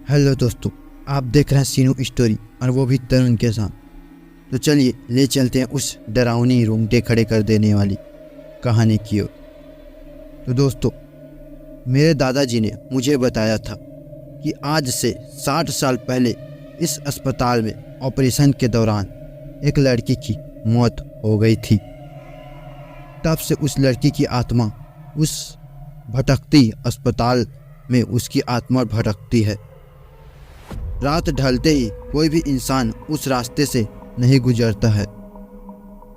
Hello दोस्तों, आप देख रहे हैं सीनू स्टोरी और वो भी तरुण के साथ। तो चलिए ले चलते हैं उस डरावनी रोंगटे खड़े कर देने वाली कहानी की ओर। तो दोस्तों, मेरे दादाजी ने मुझे बताया था कि आज से 60 साल पहले इस अस्पताल में ऑपरेशन के दौरान एक लड़की की मौत हो गई थी। तब से उस लड़की की आत्मा उस भटकती अस्पताल में उसकी आत्मा भटकती है। रात ढलते ही कोई भी इंसान उस रास्ते से नहीं गुजरता है,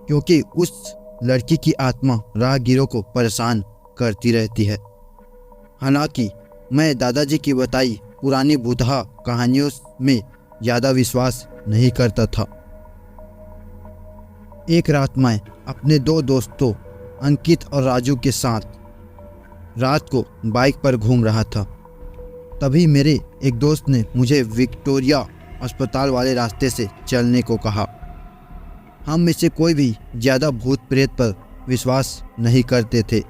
क्योंकि उस लड़की की आत्मा राहगीरों को परेशान करती रहती है। हालांकि मैं दादाजी की बताई पुरानी भूतहा कहानियों में ज़्यादा विश्वास नहीं करता था। एक रात मैं अपने दो दोस्तों अंकित और राजू के साथ रात को बाइक पर घूम रहा था। तभी मेरे एक दोस्त ने मुझे विक्टोरिया अस्पताल वाले रास्ते से चलने को कहा। हम में से कोई भी ज़्यादा भूत प्रेत पर विश्वास नहीं करते थे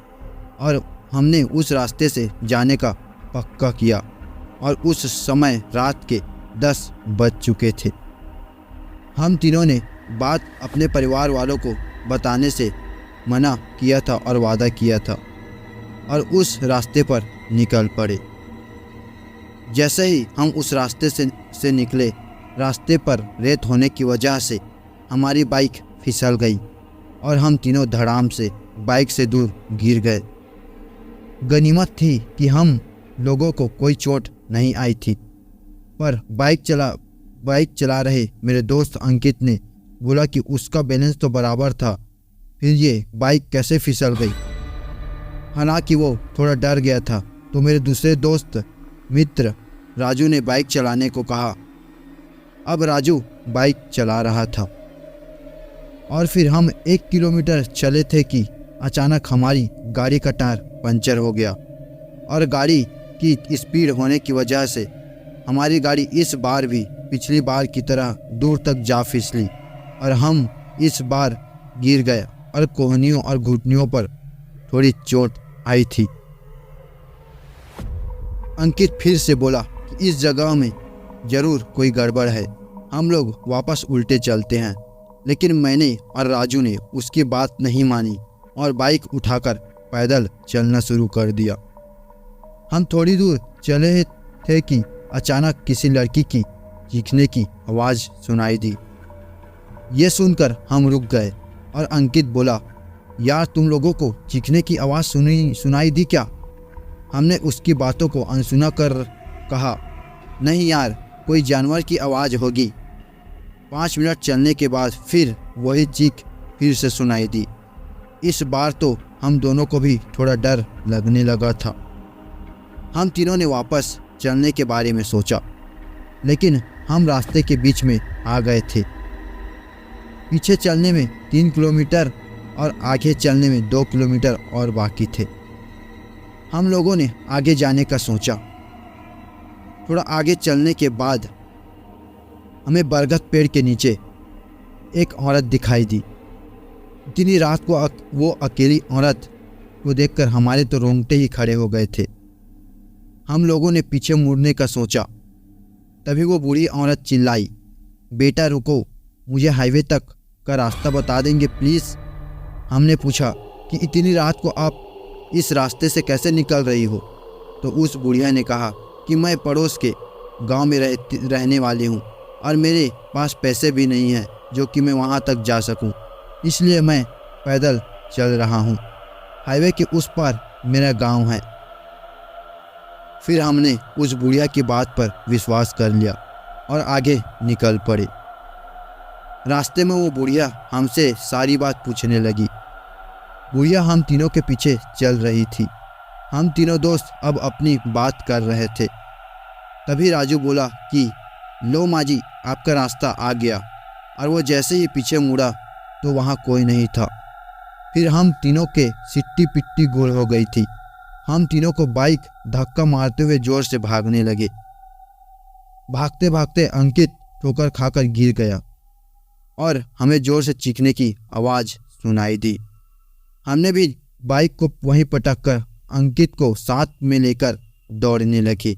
और हमने उस रास्ते से जाने का पक्का किया और उस समय रात के 10 बज चुके थे। हम तीनों ने बात अपने परिवार वालों को बताने से मना किया था और वादा किया था और उस रास्ते पर निकल पड़े। जैसे ही हम उस रास्ते से निकले, रास्ते पर रेत होने की वजह से हमारी बाइक फिसल गई और हम तीनों धड़ाम से बाइक से दूर गिर गए। गनीमत थी कि हम लोगों को कोई चोट नहीं आई थी, पर बाइक चला रहे मेरे दोस्त अंकित ने बोला कि उसका बैलेंस तो बराबर था, फिर ये बाइक कैसे फिसल गई। हालांकि वो थोड़ा डर गया था, तो मेरे दूसरे दोस्त मित्र राजू ने बाइक चलाने को कहा। अब राजू बाइक चला रहा था और फिर हम 1 किलोमीटर चले थे कि अचानक हमारी गाड़ी का टायर पंचर हो गया और गाड़ी की स्पीड होने की वजह से हमारी गाड़ी इस बार भी पिछली बार की तरह दूर तक जा फिसली और हम इस बार गिर गए और कोहनियों और घुटनियों पर थोड़ी चोट आई थी। अंकित फिर से बोला कि इस जगह में ज़रूर कोई गड़बड़ है, हम लोग वापस उल्टे चलते हैं। लेकिन मैंने और राजू ने उसकी बात नहीं मानी और बाइक उठाकर पैदल चलना शुरू कर दिया। हम थोड़ी दूर चले थे कि अचानक किसी लड़की की चीखने की आवाज़ सुनाई दी। ये सुनकर हम रुक गए और अंकित बोला, यार तुम लोगों को चीखने की आवाज़ सुनाई दी क्या? हमने उसकी बातों को अनसुना कर कहा, नहीं यार, कोई जानवर की आवाज़ होगी। 5 मिनट चलने के बाद फिर वही चीख फिर से सुनाई दी। इस बार तो हम दोनों को भी थोड़ा डर लगने लगा था। हम तीनों ने वापस चलने के बारे में सोचा, लेकिन हम रास्ते के बीच में आ गए थे। पीछे चलने में 3 किलोमीटर और आगे चलने में 2 किलोमीटर और बाकी थे। हम लोगों ने आगे जाने का सोचा। थोड़ा आगे चलने के बाद हमें बरगद पेड़ के नीचे एक औरत दिखाई दी। इतनी रात को वो अकेली औरत को देखकर हमारे तो रोंगटे ही खड़े हो गए थे। हम लोगों ने पीछे मुड़ने का सोचा, तभी वो बूढ़ी औरत चिल्लाई, बेटा रुको, मुझे हाईवे तक का रास्ता बता देंगे प्लीज़। हमने पूछा कि इतनी रात को आप इस रास्ते से कैसे निकल रही हो? तो उस बुढ़िया ने कहा कि मैं पड़ोस के गांव में रहने वाली हूं और मेरे पास पैसे भी नहीं हैं जो कि मैं वहां तक जा सकूं, इसलिए मैं पैदल चल रहा हूं। हाईवे के उस पार मेरा गांव है। फिर हमने उस बुढ़िया की बात पर विश्वास कर लिया और आगे निकल पड़े। रास्ते में वो बुढ़िया हमसे सारी बात पूछने लगी। बुढ़िया हम तीनों के पीछे चल रही थी। हम तीनों दोस्त अब अपनी बात कर रहे थे। तभी राजू बोला कि लो माँ जी, आपका रास्ता आ गया। और वो जैसे ही पीछे मुड़ा तो वहाँ कोई नहीं था। फिर हम तीनों के सिट्टी पिट्टी गोल हो गई थी। हम तीनों को बाइक धक्का मारते हुए जोर से भागने लगे। भागते भागते अंकित ठोकर खाकर गिर गया और हमें जोर से चीखने की आवाज़ सुनाई दी। हमने भी बाइक को वहीं पटक कर अंकित को साथ में लेकर दौड़ने लगे।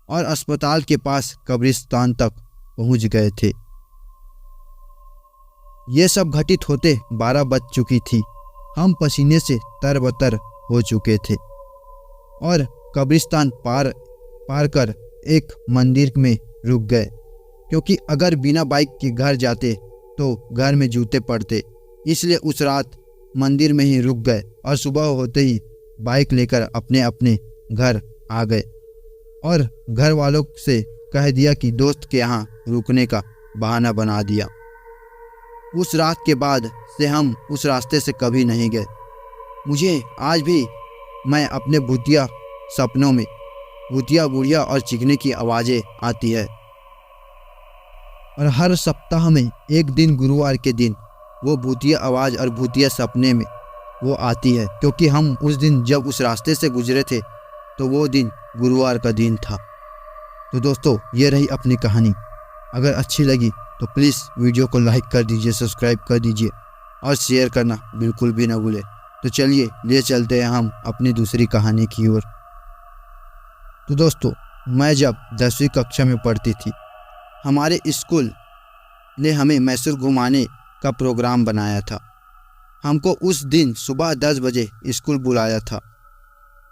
और अस्पताल के पास कब्रिस्तान तक पहुंच गए थे। ये सब घटित होते 12 बज चुकी थी। हम पसीने से तरबतर हो चुके थे और कब्रिस्तान पार कर एक मंदिर में रुक गए, क्योंकि अगर बिना बाइक के घर जाते तो घर में जूते पड़ते। इसलिए उस रात मंदिर में ही रुक गए और सुबह होते ही बाइक लेकर अपने अपने घर आ गए और घर वालों से कह दिया कि दोस्त के यहाँ रुकने का बहाना बना दिया। उस रात के बाद से हम उस रास्ते से कभी नहीं गए। मुझे आज भी मैं अपने भूतिया सपनों में भूतिया बुढ़िया और चीखने की आवाज़ें आती है और हर सप्ताह में एक दिन गुरुवार के दिन वो भूतिया आवाज़ और भूतिया सपने में वो आती है, क्योंकि हम उस दिन जब उस रास्ते से गुजरे थे तो वो दिन गुरुवार का दिन था। तो दोस्तों, ये रही अपनी कहानी। अगर अच्छी लगी तो प्लीज़ वीडियो को लाइक कर दीजिए, सब्सक्राइब कर दीजिए और शेयर करना बिल्कुल भी ना भूलें। तो चलिए ले चलते हैं हम अपनी दूसरी कहानी की ओर। तो दोस्तों, मैं जब 10वीं कक्षा में पढ़ती थी, हमारे स्कूल ने हमें मैसूर घुमाने का प्रोग्राम बनाया था। हमको उस दिन सुबह 10 बजे स्कूल बुलाया था।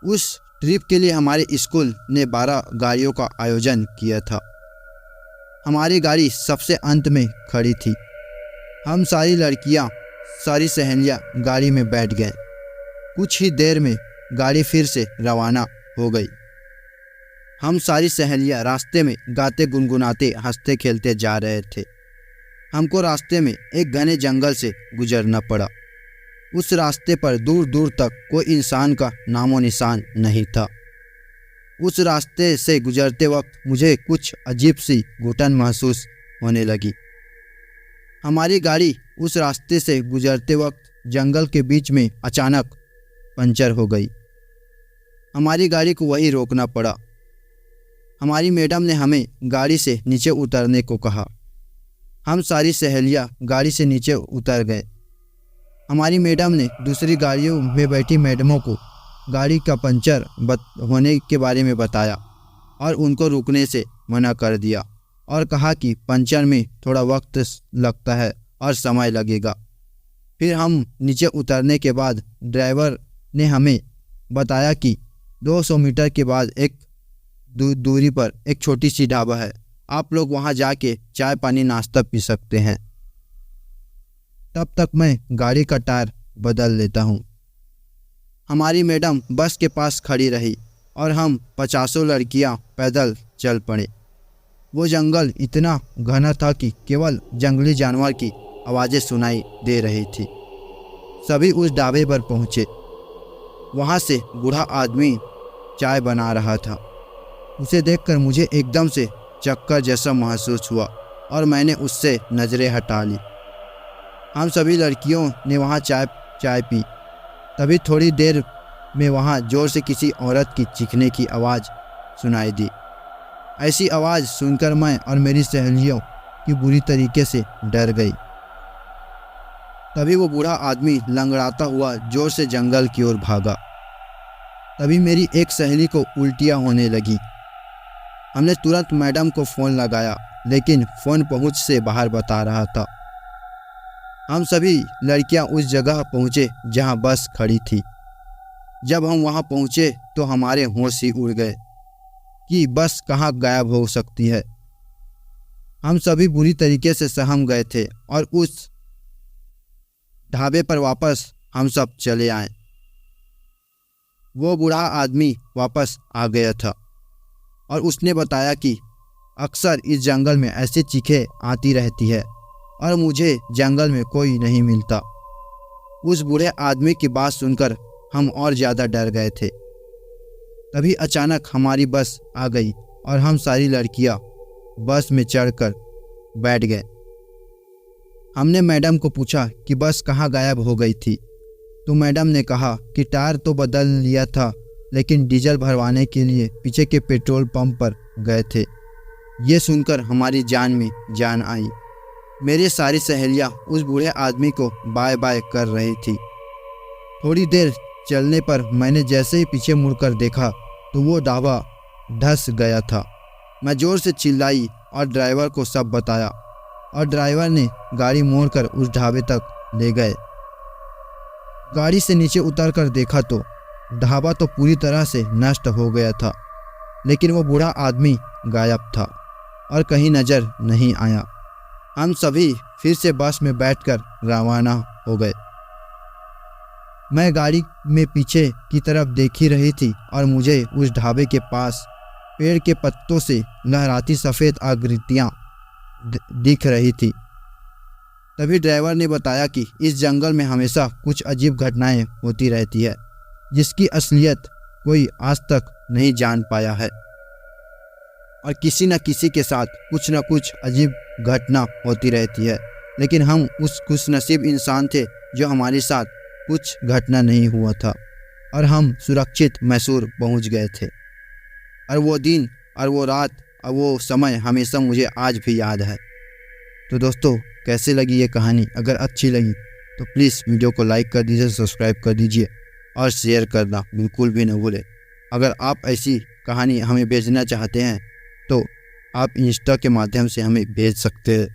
उस ट्रिप के लिए हमारे स्कूल ने 12 गाड़ियों का आयोजन किया था। हमारी गाड़ी सबसे अंत में खड़ी थी। हम सारी लड़कियां, सारी सहेलियां गाड़ी में बैठ गए। कुछ ही देर में गाड़ी फिर से रवाना हो गई। हम सारी सहेलियां रास्ते में गाते गुनगुनाते हंसते खेलते जा रहे थे। हमको रास्ते में एक घने जंगल से गुजरना पड़ा। उस रास्ते पर दूर दूर तक कोई इंसान का नामो निशान नहीं था। उस रास्ते से गुजरते वक्त मुझे कुछ अजीब सी घुटन महसूस होने लगी। हमारी गाड़ी उस रास्ते से गुजरते वक्त जंगल के बीच में अचानक पंचर हो गई। हमारी गाड़ी को वहीं रोकना पड़ा। हमारी मैडम ने हमें गाड़ी से नीचे उतरने को कहा। हम सारी सहेलियां गाड़ी से नीचे उतर गए। हमारी मैडम ने दूसरी गाड़ियों में बैठी मैडमों को गाड़ी का पंचर होने के बारे में बताया और उनको रुकने से मना कर दिया और कहा कि पंचर में थोड़ा वक्त लगता है और समय लगेगा। फिर हम नीचे उतरने के बाद ड्राइवर ने हमें बताया कि 200 मीटर के बाद एक दूरी पर एक छोटी सी ढाबा है, आप लोग वहां जाके चाय पानी नाश्ता पी सकते हैं। तब तक मैं गाड़ी का टायर बदल लेता हूँ। हमारी मैडम बस के पास खड़ी रही और हम 50 लड़कियाँ पैदल चल पड़े। वो जंगल इतना घना था कि केवल जंगली जानवर की आवाज़ें सुनाई दे रही थी। सभी उस ढाबे पर पहुँचे। वहाँ से बूढ़ा आदमी चाय बना रहा था। उसे देखकर मुझे एकदम से चक्कर जैसा महसूस हुआ और मैंने उससे नज़रें हटा ली। हम सभी लड़कियों ने वहाँ चाय पी। तभी थोड़ी देर में वहाँ ज़ोर से किसी औरत की चीखने की आवाज़ सुनाई दी। ऐसी आवाज़ सुनकर मैं और मेरी सहेलियों की बुरी तरीके से डर गई। तभी वो बूढ़ा आदमी लंगड़ाता हुआ ज़ोर से जंगल की ओर भागा। तभी मेरी एक सहेली को उल्टियाँ होने लगी। हमने तुरंत मैडम को फ़ोन लगाया, लेकिन फ़ोन पहुंच से बाहर बता रहा था। हम सभी लड़कियां उस जगह पहुंचे जहां बस खड़ी थी। जब हम वहां पहुंचे तो हमारे होश ही उड़ गए कि बस कहां गायब हो सकती है। हम सभी बुरी तरीके से सहम गए थे और उस ढाबे पर वापस हम सब चले आए। वो बूढ़ा आदमी वापस आ गया था और उसने बताया कि अक्सर इस जंगल में ऐसी चीखें आती रहती है और मुझे जंगल में कोई नहीं मिलता। उस बूढ़े आदमी की बात सुनकर हम और ज़्यादा डर गए थे। तभी अचानक हमारी बस आ गई और हम सारी लड़कियां बस में चढ़कर बैठ गए। हमने मैडम को पूछा कि बस कहाँ गायब हो गई थी, तो मैडम ने कहा कि टायर तो बदल लिया था, लेकिन डीजल भरवाने के लिए पीछे के पेट्रोल पंप पर गए थे। ये सुनकर हमारी जान में जान आई। मेरी सारी सहेलियां उस बूढ़े आदमी को बाय बाय कर रही थी। थोड़ी देर चलने पर मैंने जैसे ही पीछे मुड़कर देखा तो वो ढाबा धंस गया था मैं ज़ोर से चिल्लाई और ड्राइवर को सब बताया और ड्राइवर ने गाड़ी मोड़कर उस ढाबे तक ले गए। गाड़ी से नीचे उतरकर देखा तो ढाबा तो पूरी तरह से नष्ट हो गया था, लेकिन वो बूढ़ा आदमी गायब था और कहीं नज़र नहीं आया। हम सभी फिर से बस में बैठकर रवाना हो गए। मैं गाड़ी में पीछे की तरफ देख ही रही थी और मुझे उस ढाबे के पास पेड़ के पत्तों से लहराती सफ़ेद आकृतियाँ दिख रही थी। तभी ड्राइवर ने बताया कि इस जंगल में हमेशा कुछ अजीब घटनाएं होती रहती है, जिसकी असलियत कोई आज तक नहीं जान पाया है और किसी न किसी के साथ कुछ न कुछ अजीब घटना होती रहती है। लेकिन हम उस खुशनसीब इंसान थे जो हमारे साथ कुछ घटना नहीं हुआ था और हम सुरक्षित मैसूर पहुंच गए थे। और वो दिन और वो रात और वो समय हमेशा मुझे आज भी याद है। तो दोस्तों, कैसे लगी ये कहानी? अगर अच्छी लगी तो प्लीज़ वीडियो को लाइक कर दीजिए, सब्सक्राइब कर दीजिए और शेयर करना बिल्कुल भी न भूलें। अगर आप ऐसी कहानी हमें भेजना चाहते हैं तो आप इंस्टा के माध्यम से हमें भेज सकते हैं।